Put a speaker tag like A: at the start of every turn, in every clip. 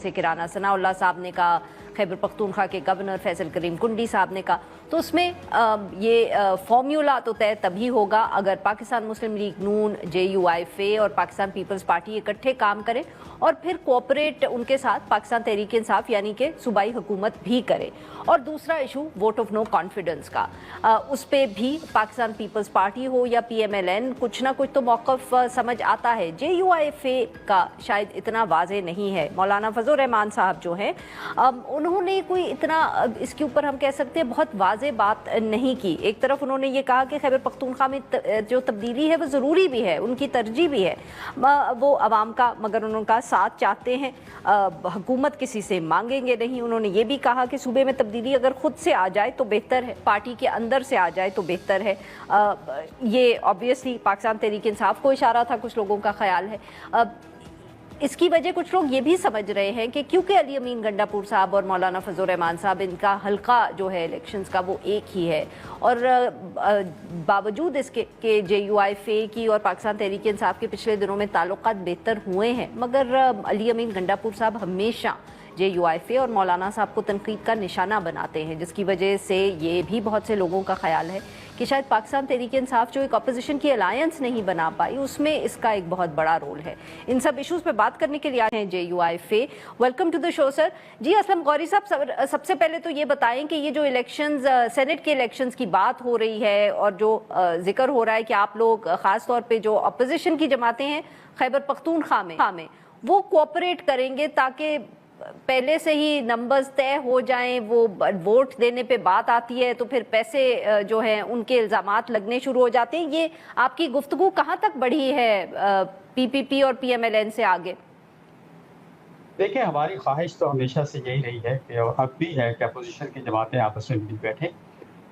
A: से किराना सनाउल्लाह साहब ने कहा, खैबर पख्तूनख्वा के गवर्नर फैसल करीम कुंडी साहब ने कहा। तो उसमें ये फॉर्मूला तो तय तभी होगा अगर पाकिस्तान मुस्लिम लीग नून, JUIFA और पाकिस्तान पीपल्स पार्टी इकट्ठे काम करें और फिर कोऑपरेट उनके साथ पाकिस्तान तहरीक इंसाफ यानी कि सूबाई हुकूमत भी करे। और दूसरा issue vote of no confidence का, उस पर भी पाकिस्तान पीपल्स पार्टी हो या PMLN कुछ ना कुछ तो मौक़िफ़ समझ आता है। JUIFA का शायद इतना वाज़े नहीं है। मौलाना फजल रहमान साहब जो हैं उन्होंने कोई इतना इसके ऊपर हम कह सकते हैं बहुत वाज़े बात नहीं की। एक तरफ उन्होंने ये कहा कि खैबर पख्तूनख्वा में जो तब्दीली है वो ज़रूरी भी है, उनकी तरजीह भी है, वो आवाम का मगर उनका साथ चाहते हैं, हुकूमत किसी से मांगेंगे नहीं। उन्होंने ये भी कहा कि सूबे में तब्दीली अगर खुद से आ जाए तो बेहतर है, पार्टी के अंदर से आ जाए तो बेहतर है। ये ऑब्वियसली पाकिस्तान तहरीक इंसाफ को इशारा था, कुछ लोगों का ख्याल है। इसकी वजह कुछ लोग ये भी समझ रहे हैं कि क्योंकि अली अमीन गंडापुर साहब और मौलाना फजल रहमान साहब इनका हल्का जो है इलेक्शंस का वो एक ही है और बावजूद इसके कि JUIFA की और पाकिस्तान तहरीक इंसाफ के पिछले दिनों में ताल्लुकात बेहतर हुए हैं, मगर अली अमीन गंडापुर साहब हमेशा JUIFA और मौलाना साहब को तनकीद का निशाना बनाते हैं, जिसकी वजह से ये भी बहुत से लोगों का ख्याल है कि शायद पाकिस्तान तहरीक इंसाफ जो एक अपोजिशन की अलायंस नहीं बना पाई उसमें इसका एक बहुत बड़ा रोल है। इन सब इश्यूज़ पे बात करने के लिए आए हैं JUIFA। Welcome to the show sir. जी असलम गौरी साहब, सबसे पहले तो ये बताएं कि ये जो इलेक्शंस, सेनेट के इलेक्शंस की बात हो रही है और जो जिक्र हो रहा है कि आप लोग ख़ास तौर पर जो अपोजिशन की जमातें हैं खैबर पख्तूनख्वा में वो कोऑपरेट करेंगे ताकि पहले से ही नंबर्स तय हो जाएं। वो वोट देने पे बात आती है तो फिर पैसे जो हैं उनके इल्ज़ामात लगने शुरू हो जाते हैं। ये आपकी गुफ्तगू कहाँ तक बढ़ी है PPP और PMLN से आगे?
B: देखिए, हमारी ख्वाहिश तो हमेशा से यही रही है कि और अब भी है कि अपोजिशन की जमातें आपस में मिल बैठे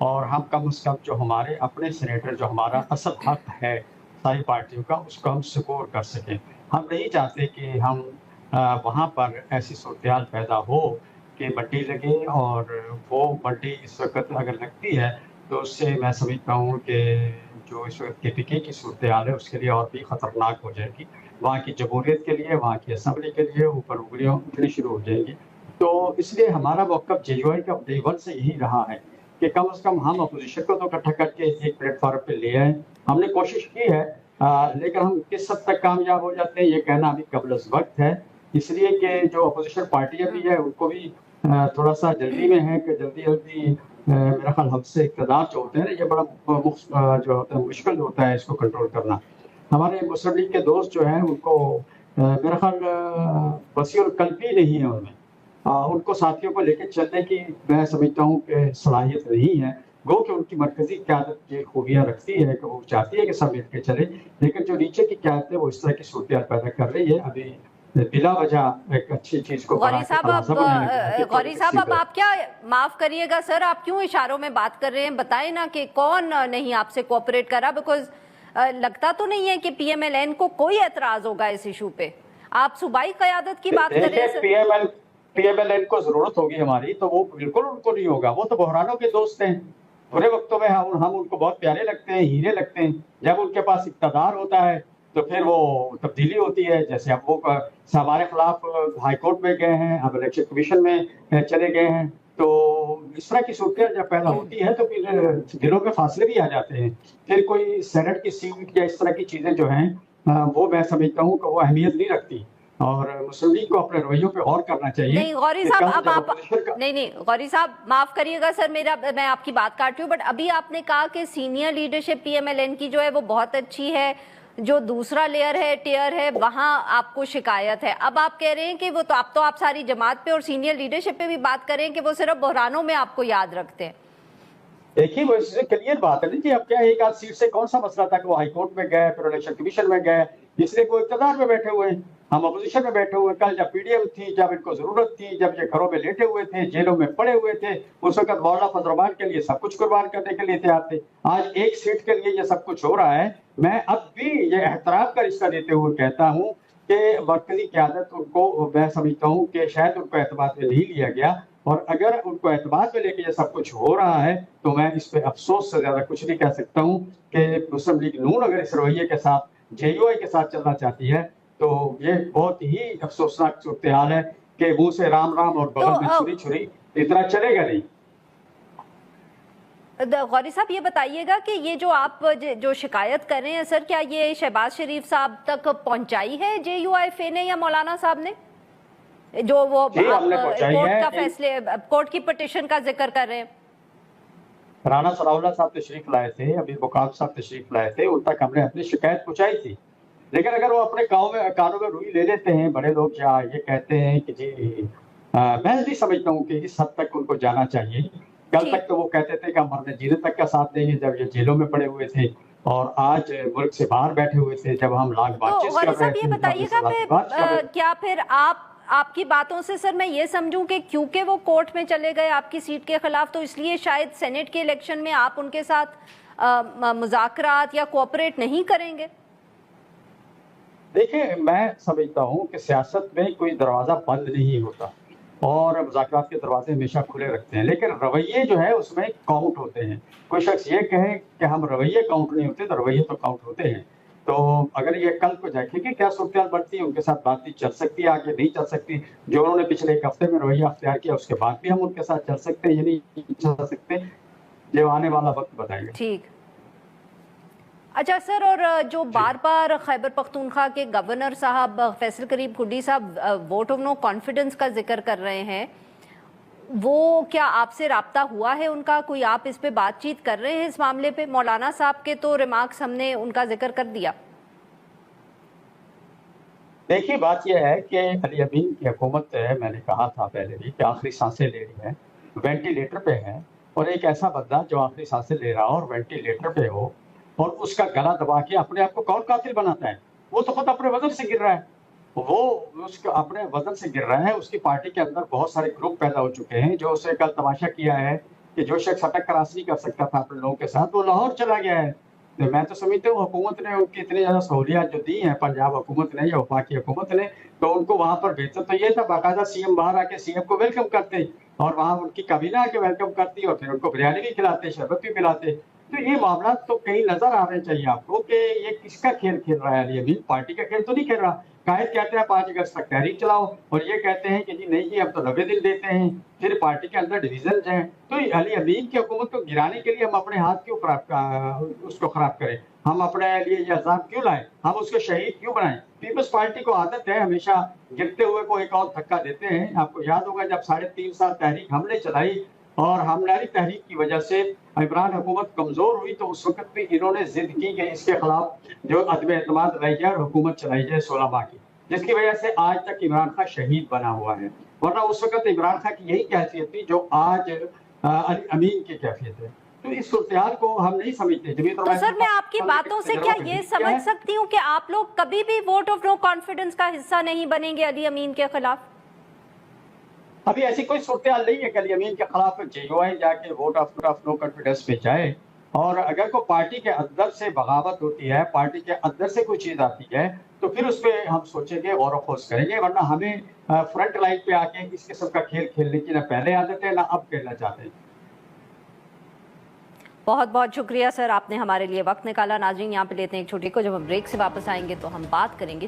B: और हम कम से कम जो हमारे अपने सीनेटर, जो हमारा असल हक है सारी पार्टियों का, उसको हम सिक्योर कर सकें। हम नहीं चाहते कि हम वहाँ पर ऐसी सूरत पैदा हो कि मंडी लगे और वो मंडी इस वक्त अगर लगती है तो उससे मैं समझता हूँ कि जो इस वक्त KPK की सूरत है उसके लिए और भी ख़तरनाक हो जाएगी। वहाँ की जमहूरियत के लिए, वहाँ की असम्बली के लिए ऊपर उंगलियाँ उठनी शुरू हो जाएंगी। तो इसलिए हमारा मौक़िफ़ JUI का डे वन से यही रहा है कि कम से कम हम अपोजिशन को तो इकट्ठा करके एक प्लेटफॉर्म पर ले आए। हमने कोशिश की है, लेकिन हम किस हद तक कामयाब हो जाते हैं ये कहना अभी कबल वक्त है, इसलिए कि जो अपोजिशन पार्टियां भी है उनको भी थोड़ा सा जल्दी में है कि जल्दी मेरा ख्याल हमसे इक़्तिदार जो होते हैं ना, ये बड़ा जो होता है मुश्किल होता है इसको कंट्रोल करना। हमारे मुस्लिम लीग के दोस्त जो हैं उनको मेरा ख्याल वसीउल क़ल्बी नहीं है उनमें, उनको साथियों को लेकर चलने की मैं समझता हूँ कि सलाहियत नहीं है। गो कि उनकी मरकज़ी क़यादत ये खूबियाँ रखती है कि वो चाहती है कि सब मिल के चले, लेकिन जो नीचे की क़यादत है वो इस तरह की सूरत पैदा कर रही है। अभी बिला वजह एक अच्छी चीज को
A: गौरी साहब अब आप क्या, माफ करिएगा सर, आप क्यों इशारों में बात कर रहे हैं? बताएं ना कि कौन नहीं आपसे कोऑपरेट करा, बिकॉज लगता तो नहीं है कि PMLN को कोई एतराज होगा इस इशू पे। आप सूबाई क़यादत की बात कर रहे हैं।
B: PMLN को जरूरत होगी हमारी तो वो बिल्कुल उनको नहीं होगा, वो तो बहरानों के दोस्त हैं। बुरे वक्तों में हम उनको बहुत प्यारे लगते हैं, हीरे लगते हैं, जब उनके पास इक़्तिदार होता है तो फिर वो तब्दीली होती है। जैसे अब वो हमारे खिलाफ हाई कोर्ट में गए हैं, अब इलेक्शन कमीशन में चले गए हैं, तो इस तरह की सूरत जब पैदा होती है तो फिर दिलों में फासले भी आ जाते हैं। फिर कोई सेनेट की सीट या इस तरह की चीजें जो हैं वो मैं समझता हूँ कि वो अहमियत नहीं रखती और मुस्लिम लीग को अपने रवैयों पे और करना चाहिए।
A: नहीं गौरी साहब, अब आप नहीं गौरी साहब माफ करिएगा सर, मैं आपकी बात काट रही हूँ, बट अभी आपने कहा कि सीनियर लीडरशिप PMLN की जो है वो बहुत अच्छी है, जो दूसरा लेयर है, टियर है, वहां आपको शिकायत है। अब आप कह रहे हैं कि वो तो आप सारी जमात पे और सीनियर लीडरशिप पे भी बात करें कि वो सिर्फ बहरानों में आपको याद रखते हैं।
B: देखिए, वो इससे क्लियर बात है ना कि अब क्या एक आध सीट से कौन सा मसला था कि वो हाई कोर्ट में गए, फिर इलेक्शन कमीशन में गए, इसलिए वो इक़्तिदार में बैठे हुए हैं, हम अपोजिशन में बैठे हुए। कल जब PDM थी, जब इनको जरूरत थी, जब ये घरों में लेटे हुए थे, जेलों में पड़े हुए थे, उस वक्त मौलाना फजल रहमान के लिए सब कुछ कुर्बान करने के लिए तैयार थे। आज एक सीट के लिए ये सब कुछ हो रहा है। मैं अब भी ये एहतराम का रिश्ता देते हुए कहता हूँ कि मरकजी क़यादत उनको, मैं समझता हूँ कि शायद उनको एतमाद में नहीं लिया गया, और अगर उनको एतमाद में लेके ये सब कुछ हो रहा है तो मैं इस पे अफसोस से ज्यादा कुछ नहीं कह सकता हूँ कि मुस्लिम लीग नून अगर इस रवैये के साथ JUI के साथ चलना चाहती है तो ये बहुत ही अफसोसनाक सूरत हाल है कि मुंह से राम राम और बगल में छुरी छुरी, इतना चलेगा नहीं।
A: गौरी साहब ये बताइएगा कि ये जो आप जो शिकायत कर रहे हैं सर, क्या ये शहबाज शरीफ साहब तक पहुंचाई है JUIFA ने या मौलाना साहब ने, जो वो कोर्ट का फैसले, कोर्ट की पिटीशन का जिक्र कर रहे हैं?
B: राना सनाउल्लाह साहब तशरीफ लाए थे, अभी मुकाब साहब तशरीफ लाए थे, उन तक हमने अपनी शिकायत पहुंचाई थी। लेकिन अगर वो अपने कानों में रुई ले लेते हैं बड़े लोग, या ये कहते हैं कि जी मैं नहीं समझता हूँ कि इस हद तक उनको जाना चाहिए। कल तक तो वो कहते थे कि हम मरने जीने तक का साथ देंगे, जब ये जेलों में पड़े हुए थे, और आज मुल्क से बाहर बैठे हुए थे, जब हम लाख बातचीत कर रहे थे।
A: ये बताइएगा क्या फिर आपकी बातों से सर मैं ये समझूं कि क्योंकि वो कोर्ट में चले गए आपकी सीट के खिलाफ, तो इसलिए शायद सेनेट के इलेक्शन में आप उनके साथ मुज़ाकरात या कोऑपरेट नहीं करेंगे?
B: देखिए, मैं समझता हूँ कि सियासत में कोई दरवाज़ा बंद नहीं होता और मुज़ाकरात के दरवाजे हमेशा खुले रखते हैं, लेकिन रवैये जो है उसमें काउंट होते हैं। कोई शख्स ये कहे कि हम रवैये काउंट नहीं होते, तो रवैये तो काउंट होते हैं। तो अगर ये कल को देखेंगे क्या सूरत बढ़ती है, उनके साथ बातचीत चल सकती है, आगे नहीं चल सकती। जो उन्होंने पिछले एक हफ्ते में रवैया अख्तियार किया, उसके बाद भी हम उनके साथ चल सकते हैं या नहीं चल सकते, जो आने वाला वक्त बताएगा।
A: ठीक। अच्छा सर, और जो बार बार खैबर पख्तूनख्वा के गवर्नर साहब फैसल करीम कुंडी साहब वोट ऑफ नो कॉन्फिडेंस का जिक्र कर रहे हैं, वो क्या आपसे राब्ता हुआ है उनका? कोई आप इस पे बातचीत कर रहे हैं इस मामले पे? मौलाना साहब के तो रिमार्क्स हमने उनका जिक्र कर दिया।
B: देखिए, बात यह है कि अली अमीन की हुकूमत, मैंने कहा था पहले भी कि आखिरी सांसें ले रही है, वेंटिलेटर पे है, और एक ऐसा बंदा जो आखिरी सांसें ले रहा हो और वेंटिलेटर पे हो और उसका गला दबा के अपने आप को कौन कातिल बनाता है? वो तो खुद अपने वजन से गिर रहा है, वो उसके अपने वजन से गिर रहा है। उसकी पार्टी के अंदर बहुत सारे ग्रुप पैदा हो चुके हैं जो उसे कल तमाशा किया है कि जो शख्स अटक क्रॉस नहीं कर सकता था अपने लोगों के साथ, वो लाहौर चला गया है। तो मैं तो समझता हूँ हुकूमत ने उनकी इतनी ज़्यादा सहूलियात जो दी हैं, पंजाब हुकूमत ने या वफाकी हुकूमत ने, तो उनको वहाँ पर बेहतर तो ये था बाकायदा सीएम बाहर आके सीएम को वेलकम करते और वहाँ उनकी काबीना आके वेलकम करती और फिर उनको बिरयानी भी खिलाते, शरबत भी पिलाते। तो ये मामला तो कहीं नजर आ रहे चाहिए आपको कि ये किसका खेल खेल रहा है। अली अमीन पार्टी का खेल तो नहीं खेल रहा। कायद कहते हैं 5 अगस्त तक तहरीक चलाओ, और ये कहते हैं कि जी नहीं जी अब तो 90 दिन देते हैं, फिर पार्टी के अंदर डिवीजन हैं। तो अली अमीन की हुकूमत को गिराने के लिए हम अपने हाथ क्यों उसको खराब करें? हम अपने लिए ये इल्जाम क्यों लाएं? हम उसको शहीद क्यों बनाएं? पीपल्स पार्टी को आदत है हमेशा गिरते हुए को एक और धक्का देते हैं। आपको याद होगा जब 3.5 साल तहरीक हमने चलाई और हमलारी तहरीक की वजह से इमरान हुकूमत कमजोर हुई, तो उस वक्त भी इन्होंने जिद की कि इसके खिलाफ जो अदम एतमाद लाई जाए और हुकूमत चलाई जाए 16 माह की, जिसकी वजह से आज तक इमरान खान शहीद बना हुआ है। वरना उस वक्त इमरान खान की यही कैफियत थी जो आज अली अमीन की कैफियत है। तो इस सूरत को हम नहीं समझते।
A: तो सर मैं आपकी बातों से क्या ये समझ सकती हूँ कि आप लोग कभी भी वोट ऑफ नो कॉन्फिडेंस का हिस्सा नहीं बनेंगे अली अमीन के खिलाफ?
B: अभी ऐसी कोई सूरत नहीं है कि अली अमीन के खिलाफ JUI जाके वोट ऑफ नो कॉन्फिडेंस पे जाए। और अगर कोई पार्टी के अंदर से बगावत होती है, पार्टी के अंदर से कोई चीज आती है, तो फिर उस पर हम सोचेंगे, गौर खोज करेंगे। वरना हमें फ्रंट लाइन पे आके इस किस्म का खेल खेलने की ना पहले आदत है ना अब खेलना चाहते हैं।
A: बहुत बहुत शुक्रिया सर, आपने हमारे लिए वक्त निकाला। नाज़रीन यहाँ पे लेते हैं एक छोटी को, जब हम ब्रेक से वापस आएंगे तो हम बात करेंगे